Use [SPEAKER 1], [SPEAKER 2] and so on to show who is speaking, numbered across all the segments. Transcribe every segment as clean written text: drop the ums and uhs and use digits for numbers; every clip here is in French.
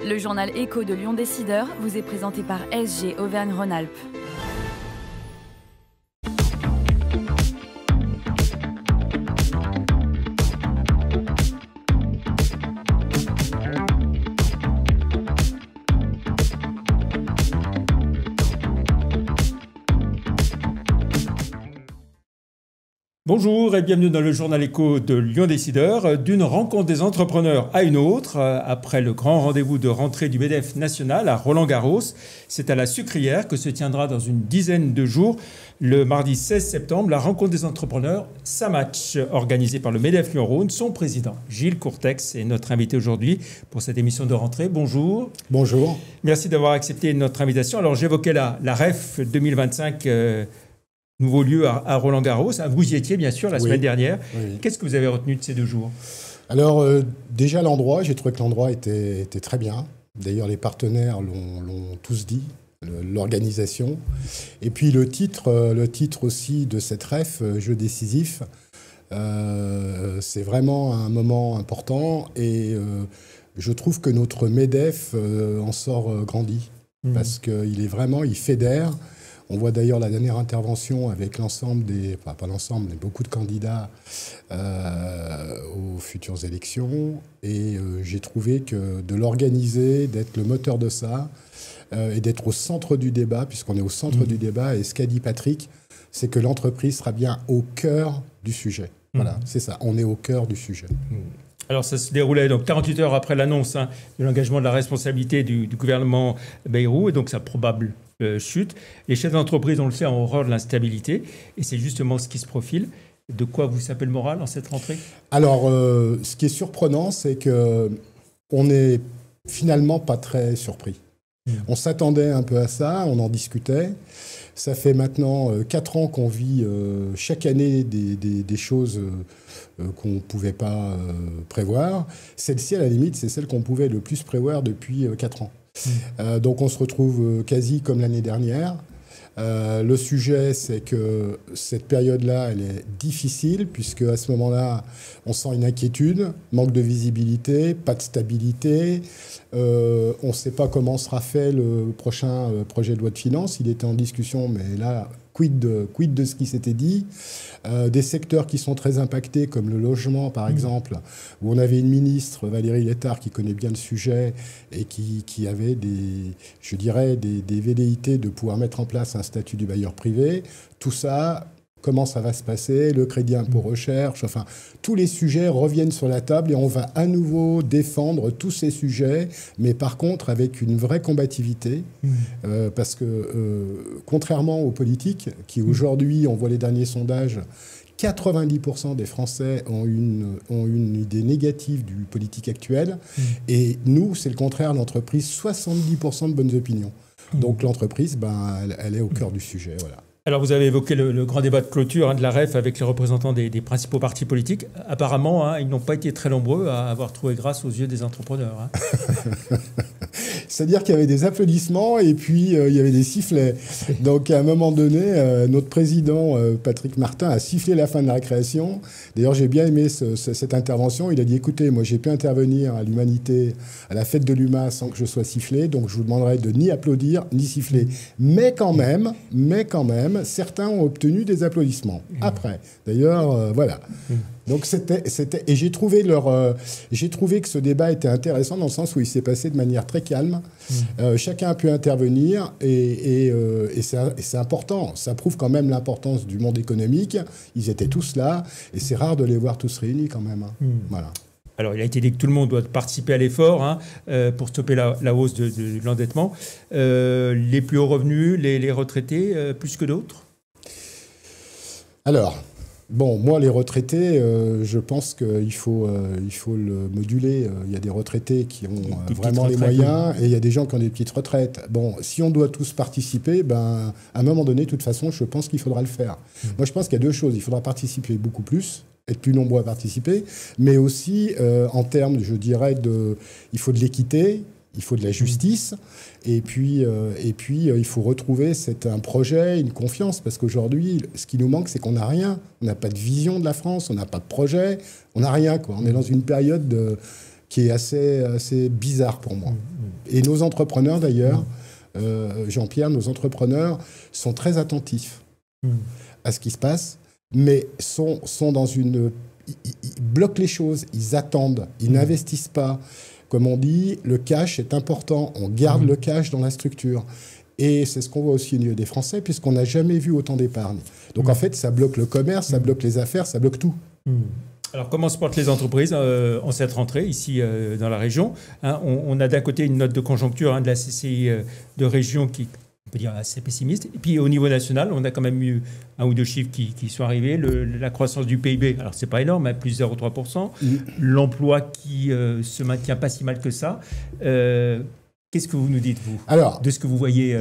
[SPEAKER 1] Le journal Écho de Lyon Décideur vous est présenté par SG Auvergne-Rhône-Alpes.
[SPEAKER 2] Bonjour et bienvenue dans le journal Écho de Lyon Décideur. D'une rencontre des entrepreneurs à une autre, après le grand rendez-vous de rentrée du MEDEF national à Roland-Garros, c'est à la Sucrière que se tiendra dans une dizaine de jours, le mardi 16 septembre, la rencontre des entrepreneurs SAMatch, organisée par le MEDEF Lyon-Rhône. Son président, Gilles Courtex, est notre invité aujourd'hui pour cette émission de rentrée. Bonjour.
[SPEAKER 3] Bonjour.
[SPEAKER 2] Merci d'avoir accepté notre invitation. Alors j'évoquais la REF 2025, nouveau lieu à Roland-Garros. Vous y étiez, bien sûr, la semaine dernière. Oui. Qu'est-ce que vous avez retenu de ces 2 jours ?
[SPEAKER 3] Alors, déjà l'endroit, j'ai trouvé que l'endroit était très bien. D'ailleurs, les partenaires l'ont tous dit, l'organisation. Et puis le titre aussi de cette REF, jeu décisif, c'est vraiment un moment important. Et je trouve que notre MEDEF en sort grandi. Parce il fédère. On voit d'ailleurs la dernière intervention avec l'ensemble pas l'ensemble, mais beaucoup de candidats aux futures élections. Et j'ai trouvé que de l'organiser, d'être le moteur de ça, et d'être au centre du débat, puisqu'on est au centre du débat, et ce qu'a dit Patrick, c'est que l'entreprise sera bien au cœur du sujet. Voilà, c'est ça, on est au cœur du sujet.
[SPEAKER 2] Alors ça se déroulait donc 48 heures après l'annonce de l'engagement de la responsabilité du gouvernement Bayrou, et donc sa probable chute. Les chefs d'entreprise, on le sait, ont horreur de l'instabilité, et c'est justement ce qui se profile. De quoi vous sapez le moral en cette rentrée ?
[SPEAKER 3] Alors, ce qui est surprenant, c'est qu'on n'est finalement pas très surpris. On s'attendait un peu à ça, on en discutait. Ça fait maintenant 4 ans qu'on vit chaque année des choses qu'on ne pouvait pas prévoir. Celle-ci, à la limite, c'est celle qu'on pouvait le plus prévoir depuis 4 ans. Donc on se retrouve quasi comme l'année dernière. Le sujet, c'est que cette période-là, elle est difficile, puisque à ce moment-là, on sent une inquiétude, manque de visibilité, pas de stabilité. On ne sait pas comment sera fait le prochain projet de loi de finances. Il était en discussion, mais là, quid de ce qui s'était dit. Des secteurs qui sont très impactés, comme le logement, par exemple, où on avait une ministre, Valérie Létard, qui connaît bien le sujet et qui avait des velléités de pouvoir mettre en place un statut du bailleur privé. Tout ça, comment ça va se passer, le crédit impôt recherche, enfin, tous les sujets reviennent sur la table et on va à nouveau défendre tous ces sujets, mais par contre avec une vraie combativité, parce que contrairement aux politiques, qui aujourd'hui, on voit les derniers sondages, 90% des Français ont une idée négative du politique actuel, et nous, c'est le contraire, l'entreprise, 70% de bonnes opinions. Donc l'entreprise, elle est au cœur du sujet, voilà.
[SPEAKER 2] Alors, vous avez évoqué le grand débat de clôture de la REF avec les représentants des principaux partis politiques. Apparemment, ils n'ont pas été très nombreux à avoir trouvé grâce aux yeux des entrepreneurs.
[SPEAKER 3] C'est-à-dire qu'il y avait des applaudissements et puis il y avait des sifflets. Donc, à un moment donné, notre président, Patrick Martin, a sifflé la fin de la récréation. D'ailleurs, j'ai bien aimé cette intervention. Il a dit, écoutez, moi, j'ai pu intervenir à l'Humanité, à la fête de l'UMA sans que je sois sifflé. Donc, je vous demanderai de ni applaudir, ni siffler. Mais quand même, certains ont obtenu des applaudissements. Après, d'ailleurs, voilà. Donc et j'ai trouvé que ce débat était intéressant dans le sens où il s'est passé de manière très calme. Chacun a pu intervenir et c'est important. Ça prouve quand même l'importance du monde économique. Ils étaient tous là et c'est rare de les voir tous réunis quand même. Voilà.
[SPEAKER 2] Alors, il a été dit que tout le monde doit participer à l'effort pour stopper la hausse de l'endettement. Les plus hauts revenus, les retraités, plus que d'autres ?
[SPEAKER 3] Alors, bon, moi, les retraités, je pense qu'il faut le moduler. Il y a des retraités qui ont vraiment les moyens et il y a des gens qui ont des petites retraites. Bon, si on doit tous participer, à un moment donné, de toute façon, je pense qu'il faudra le faire. Moi, je pense qu'il y a 2 choses. Il faudra participer beaucoup plus, être plus nombreux à participer, mais aussi en termes, je dirais, il faut de l'équité, il faut de la justice, et puis il faut retrouver un projet, une confiance, parce qu'aujourd'hui, ce qui nous manque, c'est qu'on n'a rien. On n'a pas de vision de la France, on n'a pas de projet, on n'a rien, quoi. On est dans une période qui est assez bizarre pour moi. Et nos entrepreneurs, d'ailleurs, Jean-Pierre, nos entrepreneurs sont très attentifs à ce qui se passe, mais sont dans une... Ils bloquent les choses, ils attendent, ils n'investissent pas. Comme on dit, le cash est important, on garde le cash dans la structure. Et c'est ce qu'on voit aussi au niveau des Français, puisqu'on n'a jamais vu autant d'épargne. Donc en fait, ça bloque le commerce, ça bloque les affaires, ça bloque tout.
[SPEAKER 2] Alors, comment se portent les entreprises en cette rentrée, ici, dans la région, hein? On a d'un côté une note de conjoncture de la CCI de région qui, on peut dire, assez pessimiste. Et puis, au niveau national, on a quand même eu un ou deux chiffres qui sont arrivés. La croissance du PIB, alors, c'est pas énorme, hein, plus 0,3%. L'emploi qui se maintient pas si mal que ça. Qu'est-ce que vous nous dites, vous, de ce que vous voyez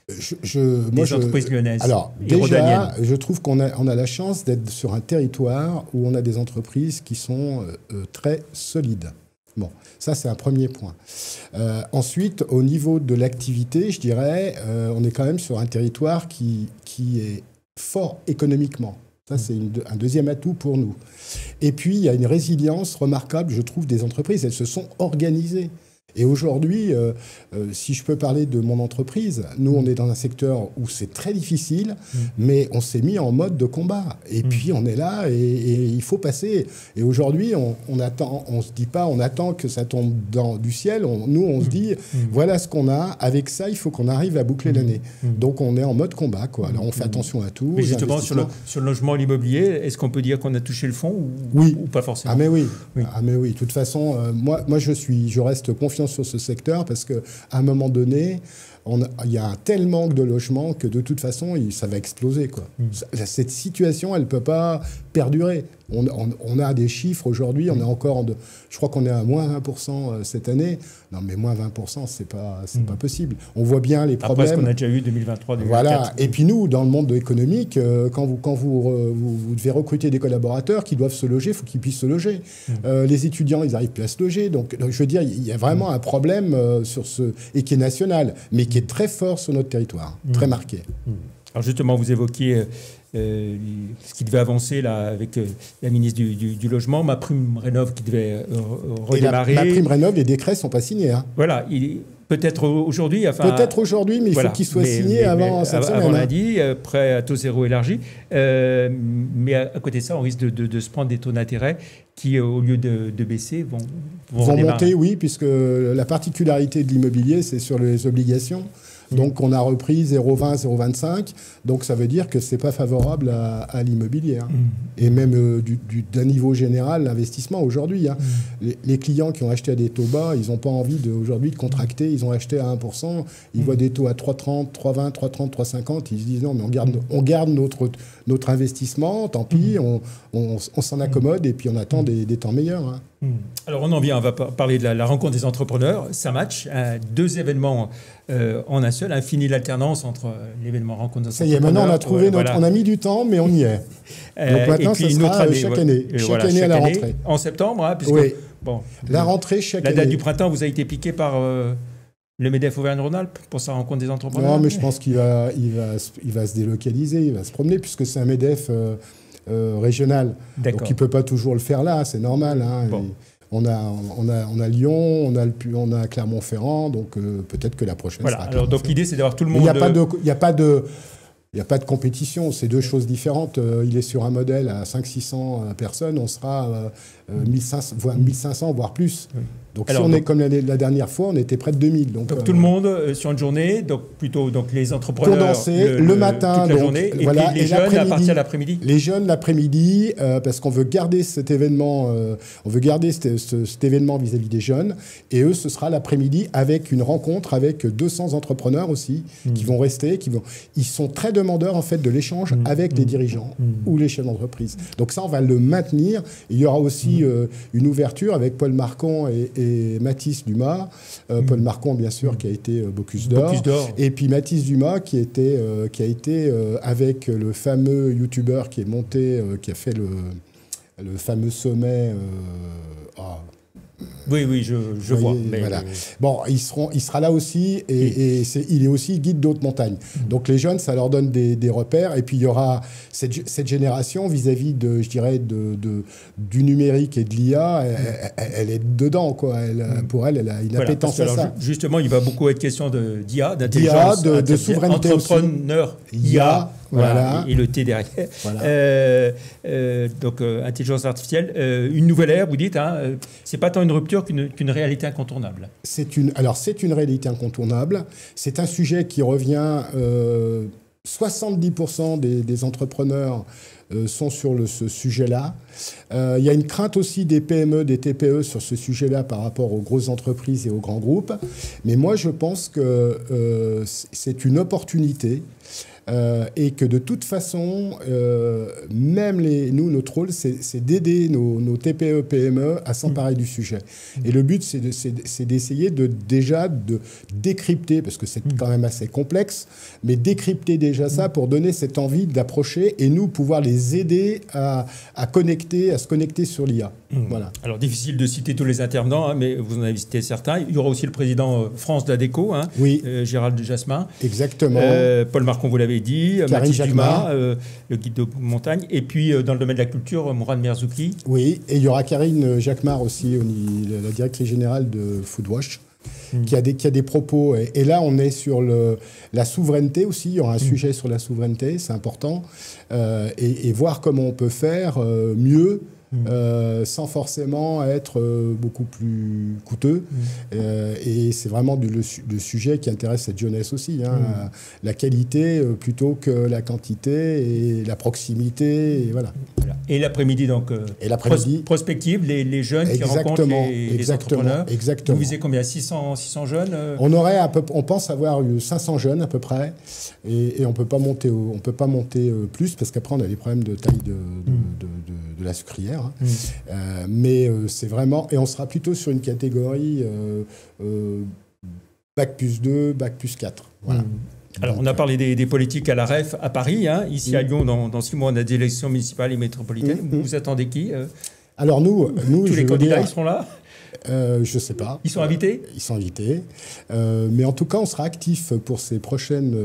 [SPEAKER 2] des entreprises lyonnaises?
[SPEAKER 3] Alors, déjà, je trouve qu'on a la chance d'être sur un territoire où on a des entreprises qui sont très solides. Bon, ça, c'est un premier point. Ensuite, au niveau de l'activité, je dirais, on est quand même sur un territoire qui est fort économiquement. Ça, c'est un deuxième atout pour nous. Et puis, il y a une résilience remarquable, je trouve, des entreprises. Elles se sont organisées. Et aujourd'hui, si je peux parler de mon entreprise, nous, on est dans un secteur où c'est très difficile, mais on s'est mis en mode de combat. Et puis, on est là et il faut passer. Et aujourd'hui, on attend, on se dit pas, on attend que ça tombe du ciel. Nous, on se dit, voilà ce qu'on a. Avec ça, il faut qu'on arrive à boucler l'année. Donc, on est en mode combat, quoi. Alors, on fait attention à tout.
[SPEAKER 2] Mais justement, sur le logement, l'immobilier, est-ce qu'on peut dire qu'on a touché le fond ou pas forcément?
[SPEAKER 3] Ah, mais oui. Ah, mais oui. De toute façon, moi, je reste confiant sur ce secteur parce qu'à un moment donné, il y a un tel manque de logements que de toute façon, ça va exploser, quoi. Cette situation, elle ne peut pas perdurer. On a des chiffres aujourd'hui, on est encore je crois qu'on est à moins 20% cette année. Non, mais moins 20%, c'est pas possible. On voit bien les problèmes.
[SPEAKER 2] Après ce qu'on a déjà eu 2023, 2024.
[SPEAKER 3] Voilà. Et puis nous, dans le monde économique, quand vous devez recruter des collaborateurs qui doivent se loger, il faut qu'ils puissent se loger. Les étudiants, ils n'arrivent plus à se loger. Donc, je veux dire, il y a vraiment un problème et qui est national, mais qui est très fort sur notre territoire, très marqué.
[SPEAKER 2] Alors justement, vous évoquiez ce qui devait avancer là, avec la ministre du Logement, MaPrimeRénov' qui devait redémarrer.
[SPEAKER 3] Et MaPrimeRénov', les décrets ne sont pas signés. Hein.
[SPEAKER 2] Voilà, peut-être aujourd'hui.
[SPEAKER 3] Peut-être aujourd'hui, mais il faut qu'ils soient signés avant cette semaine.
[SPEAKER 2] Avant lundi, prêt à taux zéro élargi. Mais à côté de ça, on risque de se prendre des taux d'intérêt qui, au lieu de baisser, vont
[SPEAKER 3] monter, oui, puisque la particularité de l'immobilier, c'est sur les obligations. Donc, on a repris 0,20, 0,25. Donc, ça veut dire que ce n'est pas favorable à l'immobilier. Hein. Et même d'un niveau général, l'investissement aujourd'hui. Hein. Les clients qui ont acheté à des taux bas, ils n'ont pas envie aujourd'hui de contracter. Ils ont acheté à 1%. Ils voient des taux à 3,30, 3,20, 3,30, 3,50. Ils se disent non, mais on garde notre investissement. Tant pis, on s'en accommode et puis on attend des temps meilleurs. Hein.
[SPEAKER 2] Alors, on va parler de la rencontre des entrepreneurs. Ça match. 2 événements en un seul. Fini l'alternance entre l'événement rencontre des entrepreneurs.
[SPEAKER 3] Ça y est, maintenant on a trouvé on a mis du temps, mais on y est. Donc maintenant, ça sera chaque année. Chaque année à la rentrée.
[SPEAKER 2] En septembre, hein, puisque,
[SPEAKER 3] oui. Bon, la rentrée chaque année.
[SPEAKER 2] La date du printemps vous a été piquée par le MEDEF Auvergne-Rhône-Alpes pour sa rencontre des entrepreneurs?
[SPEAKER 3] Non, mais je pense qu'il va se délocaliser, il va se promener, puisque c'est un MEDEF régional. Donc il ne peut pas toujours le faire là, c'est normal. Hein. Bon. On a Lyon, on a Clermont-Ferrand, donc peut-être que la prochaine sera
[SPEAKER 2] alors donc l'idée, c'est d'avoir tout le monde...
[SPEAKER 3] Il n'y a pas de compétition, c'est deux choses différentes. Il est sur un modèle à 500-600 personnes, on sera 1500, voire plus. Oui. Donc alors, si on est comme la dernière fois, on était près de 2000. Donc
[SPEAKER 2] tout le monde sur une journée, donc plutôt les entrepreneurs
[SPEAKER 3] condenser le matin,
[SPEAKER 2] toute la journée, et puis les jeunes à partir de l'après-midi.
[SPEAKER 3] Les jeunes l'après-midi, parce qu'on veut garder cet événement, cet événement vis-à-vis des jeunes, et eux, ce sera l'après-midi avec une rencontre avec 200 entrepreneurs aussi qui vont rester, ils sont très demandeurs en fait de l'échange avec les dirigeants ou les chefs d'entreprise. Donc ça, on va le maintenir. Il y aura aussi une ouverture avec Paul Marcon et Mathis Dumas. Paul Marcon, bien sûr, qui a été Bocuse d'Or. Et puis Mathis Dumas, qui a été avec le fameux youtubeur qui est monté, qui a fait le fameux sommet.
[SPEAKER 2] Oui, je vois. Mais
[SPEAKER 3] voilà. Bon, il sera là aussi, et il est aussi guide d'haute montagne. Donc les jeunes, ça leur donne des repères. Et puis il y aura cette génération vis-à-vis de, je dirais, du numérique et de l'IA, elle est dedans, quoi. Pour elle a une appétence à ça.
[SPEAKER 2] Justement, il va beaucoup être question d'IA, d'intelligence,
[SPEAKER 3] de souveraineté
[SPEAKER 2] entrepreneur, IA. Voilà. Et le T derrière.
[SPEAKER 3] Voilà.
[SPEAKER 2] Donc, intelligence artificielle, une nouvelle ère, vous dites, hein, c'est pas tant une rupture qu'une réalité incontournable.
[SPEAKER 3] C'est une réalité incontournable. C'est un sujet qui revient. 70% des entrepreneurs sont sur ce sujet-là. Il y a une crainte aussi des PME, des TPE sur ce sujet-là par rapport aux grosses entreprises et aux grands groupes. Mais moi, je pense que c'est une opportunité. Et que de toute façon, même notre rôle, c'est d'aider nos TPE, PME à s'emparer du sujet. Et le but, c'est d'essayer de décrypter, parce que c'est quand même assez complexe, mais décrypter déjà ça pour donner cette envie d'approcher et nous pouvoir les aider à se connecter sur l'IA. Voilà. Alors,
[SPEAKER 2] difficile de citer tous les intervenants, hein, mais vous en avez cité certains. Il y aura aussi le président France d'ADECO, hein,
[SPEAKER 3] oui.
[SPEAKER 2] Gérald Jasmin.
[SPEAKER 3] Exactement.
[SPEAKER 2] Paul Marcon, vous l'avez dit. Mathilde Dumas, le guide de montagne. Et puis, dans le domaine de la culture, Mourad Merzouki.
[SPEAKER 3] Oui, et il y aura Karine Jacquemart aussi, la directrice générale de Foodwatch. Qui a des propos. Et là, on est sur la souveraineté aussi. Il y aura un sujet sur la souveraineté, c'est important. Et voir comment on peut faire mieux. Sans forcément être beaucoup plus coûteux. Et c'est vraiment le sujet qui intéresse cette jeunesse aussi. Hein. La qualité plutôt que la quantité et la proximité. Et voilà.
[SPEAKER 2] Et l'après-midi, donc, prospective, les jeunes qui rencontrent les entrepreneurs.
[SPEAKER 3] Exactement.
[SPEAKER 2] Vous visez combien 600 jeunes
[SPEAKER 3] On pense avoir eu 500 jeunes à peu près. Et on peut pas monter plus parce qu'après, on a des problèmes de taille de la sucrière. Mais c'est vraiment... Et on sera plutôt sur une catégorie Bac plus 2, Bac plus 4. Voilà.
[SPEAKER 2] Alors, on a parlé des politiques à la REF à Paris. Hein. Ici, à Lyon, dans 6 mois, on a des élections municipales et métropolitaines. Vous attendez qui
[SPEAKER 3] Alors, nous
[SPEAKER 2] tous les candidats, ils seront là
[SPEAKER 3] je ne sais pas.
[SPEAKER 2] Ils sont invités ?
[SPEAKER 3] Ils sont invités. Mais en tout cas, on sera actifs pour ces prochaines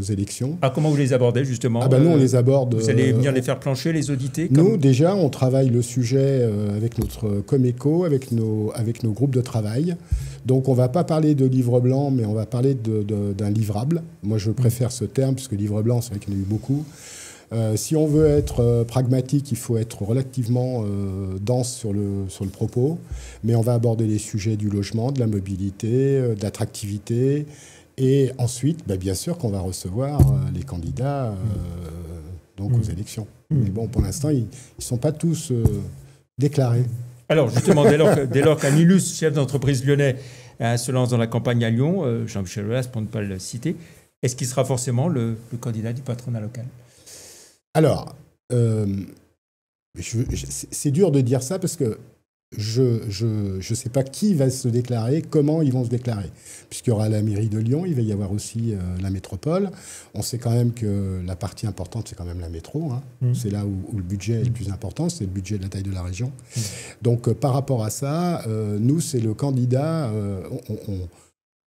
[SPEAKER 3] élections.
[SPEAKER 2] Comment vous les abordez, justement
[SPEAKER 3] Nous, on les aborde...
[SPEAKER 2] Vous allez venir les faire plancher, les auditer
[SPEAKER 3] Nous, déjà, on travaille le sujet avec notre Comeco, avec nos groupes de travail. Donc, on ne va pas parler de livre blanc, mais on va parler d'un livrable. Moi, je préfère ce terme, puisque livre blanc, c'est vrai qu'il y en a eu beaucoup. Si on veut être pragmatique, il faut être relativement dense sur le propos, mais on va aborder les sujets du logement, de la mobilité, de l'attractivité, et ensuite, bien sûr qu'on va recevoir les candidats aux élections. Mais bon, pour l'instant, ils ne sont pas tous déclarés.
[SPEAKER 2] Alors justement, dès lors qu'un illustre chef d'entreprise lyonnais se lance dans la campagne à Lyon, Jean-Michel Aulas, pour ne pas le citer, est-ce qu'il sera forcément le candidat du patronat local ?
[SPEAKER 3] Alors, c'est dur de dire ça parce que je sais pas qui va se déclarer, comment ils vont se déclarer. Puisqu'il y aura la mairie de Lyon, il va y avoir aussi la métropole. On sait quand même que la partie importante, c'est quand même la métro. Hein. C'est là où le budget est le plus important, c'est le budget de la taille de la région. Donc, par rapport à ça, nous, c'est le candidat,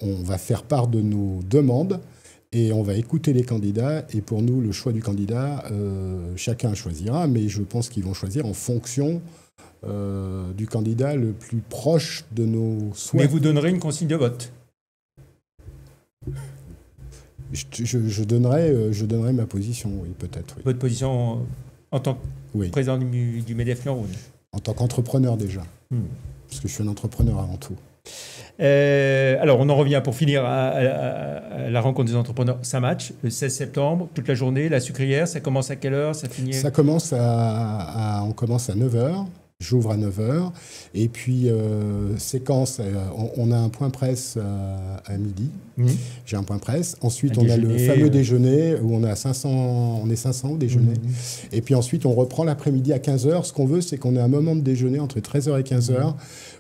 [SPEAKER 3] on va faire part de nos demandes. Et on va écouter les candidats. Et pour nous, le choix du candidat, chacun choisira. Mais je pense qu'ils vont choisir en fonction du candidat le plus proche de nos souhaits.
[SPEAKER 2] Mais vous donnerez une consigne de vote ?
[SPEAKER 3] Je donnerai ma position, oui, peut-être. Oui.
[SPEAKER 2] Votre position en tant que président du MEDEF Lyon-Rhône ?
[SPEAKER 3] En tant qu'entrepreneur déjà. Parce que je suis un entrepreneur avant tout.
[SPEAKER 2] Alors, on en revient pour finir à la rencontre des entrepreneurs. Ça match, le 16 septembre, toute la journée, la sucrière, ça commence à quelle heure, ça finit ?
[SPEAKER 3] Ça commence on commence à 9h. J'ouvre à 9h. Et puis, séquence, on a un point presse à midi. J'ai un point presse. Ensuite, on a le fameux déjeuner où on est 500 au déjeuner. Et puis ensuite, on reprend l'après-midi à 15h. Ce qu'on veut, c'est qu'on ait un moment de déjeuner entre 13h et 15h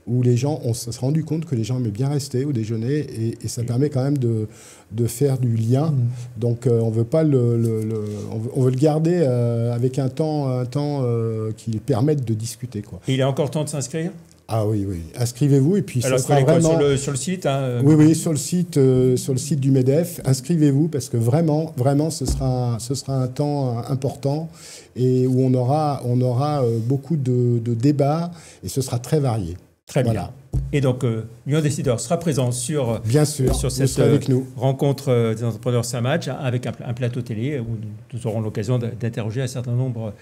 [SPEAKER 3] où les gens, on s'est rendu compte que les gens aimaient bien rester au déjeuner et ça permet quand même de faire du lien. Donc, on veut pas on veut le garder avec un temps qui permette de discuter, quoi.
[SPEAKER 2] Et il est encore temps de s'inscrire ?
[SPEAKER 3] Ah oui, oui. Inscrivez-vous et puis
[SPEAKER 2] Alors,
[SPEAKER 3] ça sera vraiment...
[SPEAKER 2] sur le site
[SPEAKER 3] Oui, sur le site du MEDEF. Inscrivez-vous parce que vraiment, ce sera un temps important et où on aura beaucoup de débats et ce sera très varié.
[SPEAKER 2] Très bien. Et donc, Lyon Décideur sera présent sur cette
[SPEAKER 3] avec nous.
[SPEAKER 2] rencontre des entrepreneurs Saint-Match avec un plateau télé où nous aurons l'occasion d'interroger un certain nombre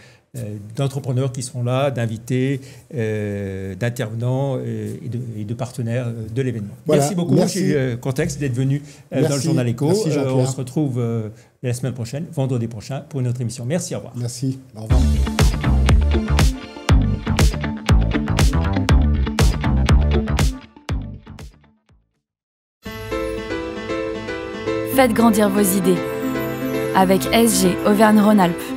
[SPEAKER 2] d'entrepreneurs qui seront là, d'invités, d'intervenants et de partenaires de l'événement.
[SPEAKER 3] Voilà.
[SPEAKER 2] Merci beaucoup, Gilles Courtex, d'être venu dans le Journal Écho.
[SPEAKER 3] Merci, Jean-Pierre.
[SPEAKER 2] On se retrouve la semaine prochaine, vendredi prochain, pour une autre émission. Merci, au revoir.
[SPEAKER 3] Merci, au revoir.
[SPEAKER 1] Faites grandir vos idées avec SG Auvergne-Rhône-Alpes.